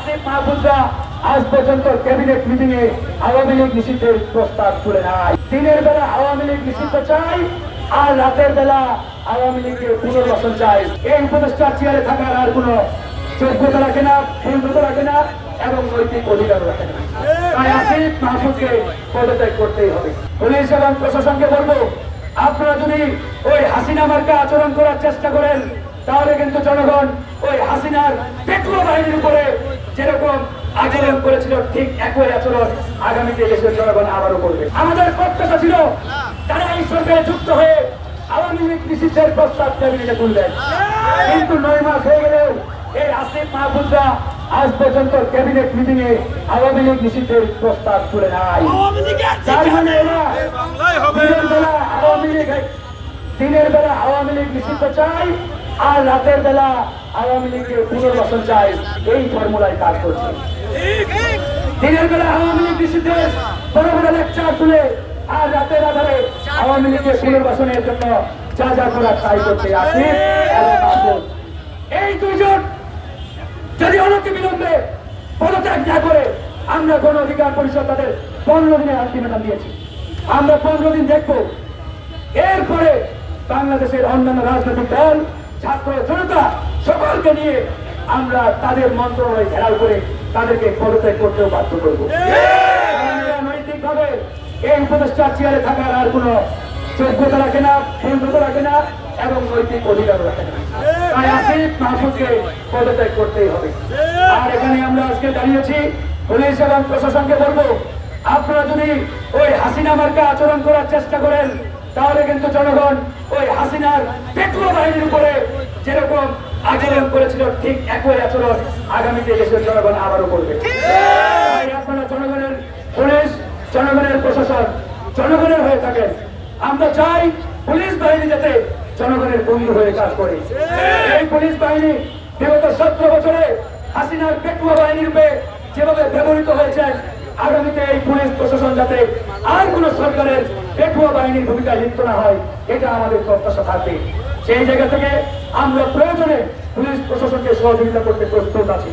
আসিফ মাহফুজরা আজ পর্যন্ত cabinet meeting এ আওয়ামী লীগ নিষিদ্ধের প্রস্তাব তুলে নাই। দিনের বেলা আওয়ামী লীগ নিষিদ্ধ চাই আর রাতের বেলা আওয়ামী লীগের পুনর্বাসন চাই। এই উপদেষ্টার চেয়ারে থাকার আর কোন যোগ্যতা রাখে না, বন্ধুত্ব রাখে না এবং নৈতিক অধিকার রাখে না। তাই আসিফ মাহফুজকে পদত্যাগ করতেই হবে। পুলিশ এবং প্রশাসনকে বলবো, আপনারা যদি ওই হাসিনা মার্কা আচরণ করার চেষ্টা করেন তাহলে কিন্তু জনগণ ওই হাসিনার পেট্রোল বাহিনীর উপরে যেরকম আচরণ করেছিল ঠিক একই আচরণ আগামীতে দেশের জনগণ আবারও করবে। আমাদের প্রত্যাশা ছিল তারা এই সরকারে যুক্ত হয়ে আওয়ামী লীগ নিষিদ্ধের প্রস্তাব ক্যাবিনেটে তুলবেন, কিন্তু 9 মাস হয়ে গেলেও এই আসিফ মাহফুজরা আজ পর্যন্ত ক্যাবিনেট মিটিং এ আওয়ামী লীগ নিষিদ্ধের প্রস্তাব তুলে নাই। তার মানে এরা দিনের বেলা আওয়ামী লীগ নিষিদ্ধ চাই আর রাতের বেলা আওয়ামী লীগের পুনর্বাসন চাই, এই ফর্মুলায় কাজ করছে। দিনের বেলা আওয়ামী লীগ নিষিদ্ধের বড় বড় লেকচার তুলে আর রাতের আধারে আওয়ামী লীগের পুনর্বাসনের জন্য যা যা করার তাই করছে আসিফ এবং মাহফুজ। এই দুইজন যদি অনতি বিলম্বে পদত্যাগ না করে, আমরা গণ অধিকার পরিষদ তাদের 15 দিনের আলটিমেটাম দিয়েছি, আমরা 15 দিন দেখব। এরপরে বাংলাদেশের অন্যান্য রাজনৈতিক দল, ছাত্র জনতা সকলকে নিয়ে আমরা তাদের মন্ত্রণালয় ঘেরাও করে তাদেরকে পদত্যাগ করতেও বাধ্য করবো। নৈতিক ভাবে এই উপদেষ্টার চেয়ারে থাকার আর কোন যোগ্যতা রাখে না, বন্ধুত্ব রাখে না এবং নৈতিক অধিকার রাখে না। তাই আসিফ মাহফুজকে পদত্যাগ করতেই হবে। আর এখানে আমরা আজকে দাঁড়িয়েছি, পুলিশ এবং প্রশাসনকে বলবো, আপনারা যদি ওই হাসিনা মার্কা আচরণ করার চেষ্টা করেন তাহলে কিন্তু জনগণ ওই হাসিনার পেট্রোল বাহিনীর উপরে যেরকম আচরণ করেছিল ঠিক একই আচরণ আগামীতে দেশের জনগণ আবারও করবে। তাই আপনারা জনগণের পুলিশ, জনগণের প্রশাসন, জনগণের হয়ে থাকেন। আমরা চাই পুলিশ বাহিনী যাতে জনগণের বন্ধু হয়ে কাজ করে। এই পুলিশ বাহিনী বিগত 17 বছরে হাসিনার পেট্রোল বাহিনীর রূপে যেভাবে ব্যবহৃত হয়েছে, আগামীতে এই পুলিশ প্রশাসন যাতে আর কোন সরকারের পেটুয়া বাহিনীর ভূমিকা লিপ্ত না হয়, এটা আমাদের প্রত্যাশা থাকবে। সেই জায়গা থেকে আমরা প্রয়োজনে পুলিশ প্রশাসনকে সহযোগিতা করতে প্রস্তুত আছি।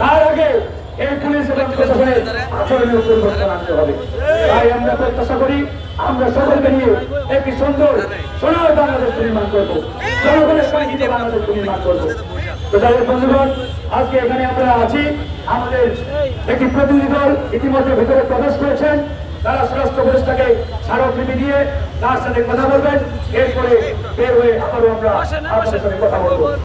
তার আগে এই পুলিশ এবং প্রশাসনের আচরণের পরিবর্তন আনতে হবে। তাই আমরা প্রত্যাশা করি আমরা সকলকে নিয়ে একটি সুন্দর সোনার বাংলাদেশ নির্মাণ করবো, জনগণের সঙ্গীতে বাংলাদেশ নির্মাণ করবো। তো যাদের বন্ধুগণ, আজকে এখানে আমরা আছি, আমাদের একটি প্রতিনিধি দল ইতিমধ্যে ভিতরে প্রবেশ করেছেন। তারা স্বরাষ্ট্র উপদেষ্টাকে স্মারকলিপি দিয়ে তার সাথে কথা বলবেন, এরপরে বের হয়ে আবারও আমরা আপনাদের সাথে কথা বলবো।